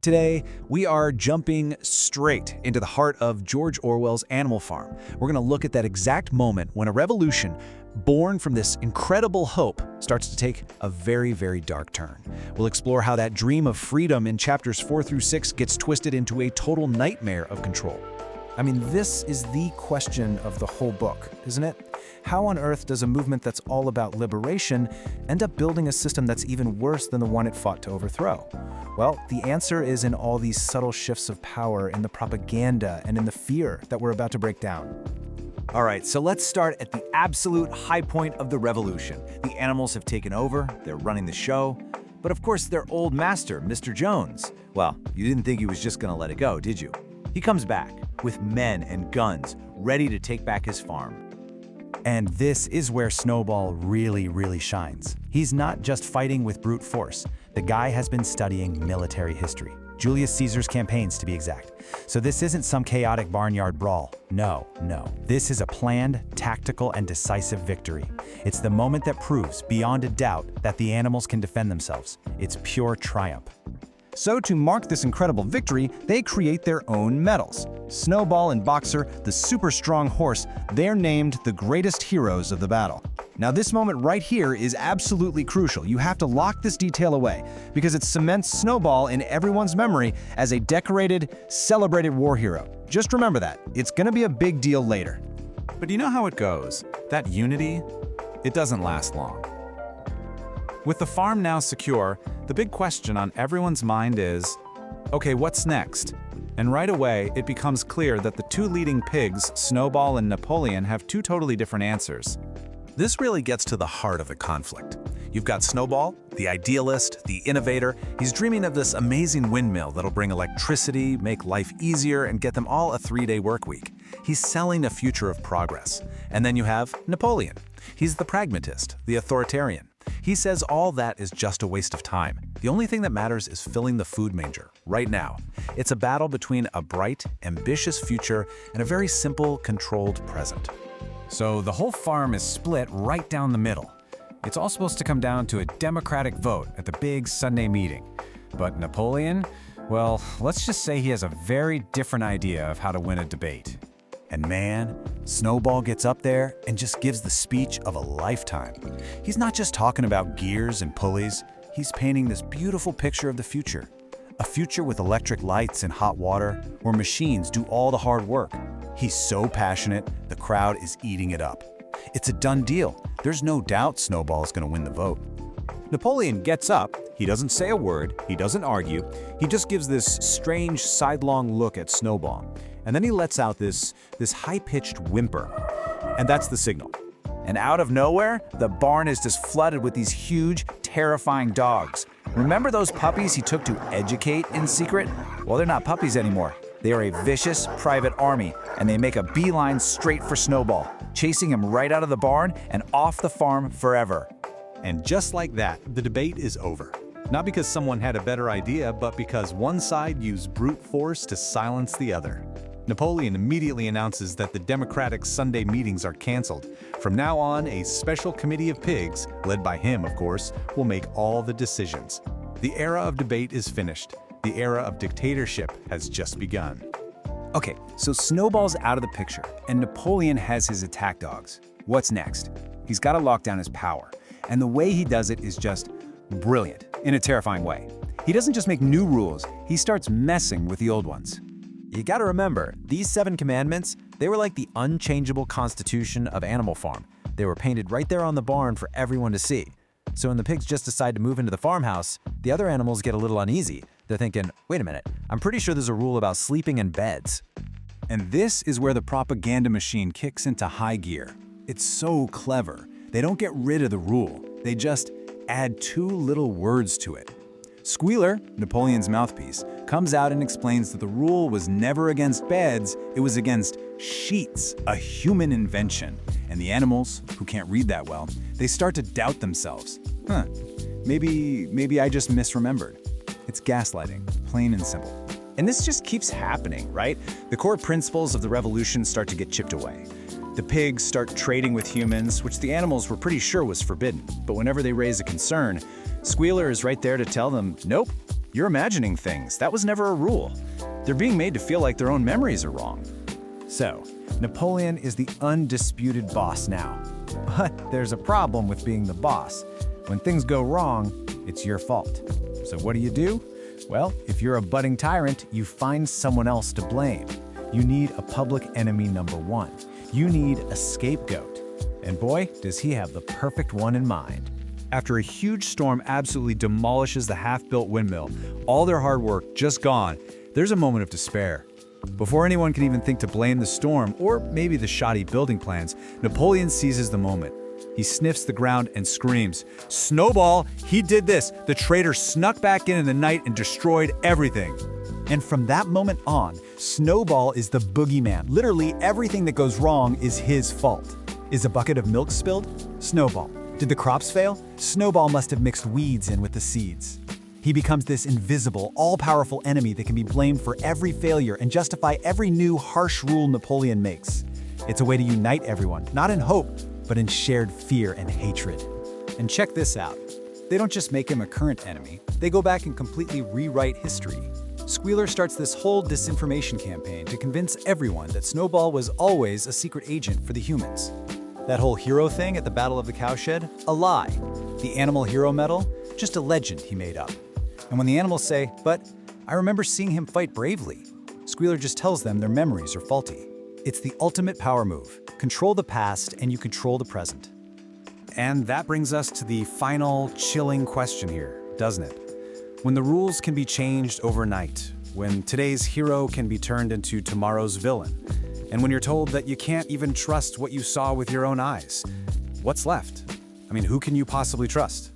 Today, we are jumping straight into the heart of George Orwell's Animal Farm. We're going to look at that exact moment when a revolution, born from this incredible hope, starts to take a very, very dark turn. We'll explore how that dream of freedom in chapters 4 through 6 gets twisted into a total nightmare of control. I mean, this is the question of the whole book, isn't it? How on earth does a movement that's all about liberation end up building a system that's even worse than the one it fought to overthrow? Well, the answer is in all these subtle shifts of power, in the propaganda, and in the fear that we're about to break down. All right, so let's start at the absolute high point of the revolution. The animals have taken over, they're running the show, but of course their old master, Mr. Jones. Well, you didn't think he was just gonna let it go, did you? He comes back with men and guns, ready to take back his farm. And this is where Snowball really shines. He's not just fighting with brute force. The guy has been studying military history. Julius Caesar's campaigns, to be exact. So this isn't some chaotic barnyard brawl. No. This is a planned, tactical, and decisive victory. It's the moment that proves, beyond a doubt, that the animals can defend themselves. It's pure triumph. So to mark this incredible victory, they create their own medals. Snowball and Boxer, the super strong horse, they're named the greatest heroes of the battle. Now this moment right here is absolutely crucial. You have to lock this detail away because it cements Snowball in everyone's memory as a decorated, celebrated war hero. Just remember that. It's gonna be a big deal later. But you know how it goes. That unity, it doesn't last long. With the farm now secure, the big question on everyone's mind is, okay, what's next? And right away, it becomes clear that the two leading pigs, Snowball and Napoleon, have two totally different answers. This really gets to the heart of the conflict. You've got Snowball, the idealist, the innovator. He's dreaming of this amazing windmill that'll bring electricity, make life easier, and get them all a 3-day work week. He's selling a future of progress. And then you have Napoleon. He's the pragmatist, the authoritarian. He says all that is just a waste of time. The only thing that matters is filling the food manger, right now. It's a battle between a bright, ambitious future and a very simple, controlled present. So the whole farm is split right down the middle. It's all supposed to come down to a democratic vote at the big Sunday meeting. But Napoleon, well, let's just say he has a very different idea of how to win a debate. And man, Snowball gets up there and just gives the speech of a lifetime. He's not just talking about gears and pulleys, he's painting this beautiful picture of the future. A future with electric lights and hot water, where machines do all the hard work. He's so passionate, the crowd is eating it up. It's a done deal. There's no doubt Snowball is going to win the vote. Napoleon gets up, he doesn't say a word, he doesn't argue, he just gives this strange sidelong look at Snowball. And then he lets out this high-pitched whimper. And that's the signal. And out of nowhere, the barn is just flooded with these huge, terrifying dogs. Remember those puppies he took to educate in secret? Well, they're not puppies anymore. They are a vicious private army, and they make a beeline straight for Snowball, chasing him right out of the barn and off the farm forever. And just like that, the debate is over. Not because someone had a better idea, but because one side used brute force to silence the other. Napoleon immediately announces that the Democratic Sunday meetings are canceled. From now on, a special committee of pigs, led by him of course, will make all the decisions. The era of debate is finished. The era of dictatorship has just begun. Okay, so Snowball's out of the picture, and Napoleon has his attack dogs. What's next? He's got to lock down his power, and the way he does it is just brilliant, in a terrifying way. He doesn't just make new rules, he starts messing with the old ones. You gotta remember, these 7 commandments, they were like the unchangeable constitution of Animal Farm. They were painted right there on the barn for everyone to see. So when the pigs just decide to move into the farmhouse, the other animals get a little uneasy. They're thinking, wait a minute, I'm pretty sure there's a rule about sleeping in beds. And this is where the propaganda machine kicks into high gear. It's so clever. They don't get rid of the rule. They just add 2 little words to it. Squealer, Napoleon's mouthpiece, comes out and explains that the rule was never against beds, it was against sheets, a human invention. And the animals, who can't read that well, they start to doubt themselves. Maybe I just misremembered. It's gaslighting, plain and simple. And this just keeps happening, right? The core principles of the revolution start to get chipped away. The pigs start trading with humans, which the animals were pretty sure was forbidden. But whenever they raise a concern, Squealer is right there to tell them, nope, You're imagining things. That was never a rule. They're being made to feel like their own memories are wrong. So, Napoleon is the undisputed boss now. But there's a problem with being the boss. When things go wrong, it's your fault. So what do? Well, if you're a budding tyrant, you find someone else to blame. You need a public enemy number one. You need a scapegoat. And boy, does he have the perfect one in mind. After a huge storm absolutely demolishes the half-built windmill, all their hard work just gone, there's a moment of despair. Before anyone can even think to blame the storm or maybe the shoddy building plans, Napoleon seizes the moment. He sniffs the ground and screams, "Snowball, he did this! The traitor snuck back in the night and destroyed everything!" And from that moment on, Snowball is the boogeyman. Literally everything that goes wrong is his fault. Is a bucket of milk spilled? Snowball. Did the crops fail? Snowball must have mixed weeds in with the seeds. He becomes this invisible, all-powerful enemy that can be blamed for every failure and justify every new harsh rule Napoleon makes. It's a way to unite everyone, not in hope, but in shared fear and hatred. And check this out. They don't just make him a current enemy, they go back and completely rewrite history. Squealer starts this whole disinformation campaign to convince everyone that Snowball was always a secret agent for the humans. That whole hero thing at the Battle of the Cowshed? A lie. The animal hero medal? Just a legend he made up. And when the animals say, "But I remember seeing him fight bravely," Squealer just tells them their memories are faulty. It's the ultimate power move. Control the past and you control the present. And that brings us to the final chilling question here, doesn't it? When the rules can be changed overnight, when today's hero can be turned into tomorrow's villain, and when you're told that you can't even trust what you saw with your own eyes, what's left? I mean, who can you possibly trust?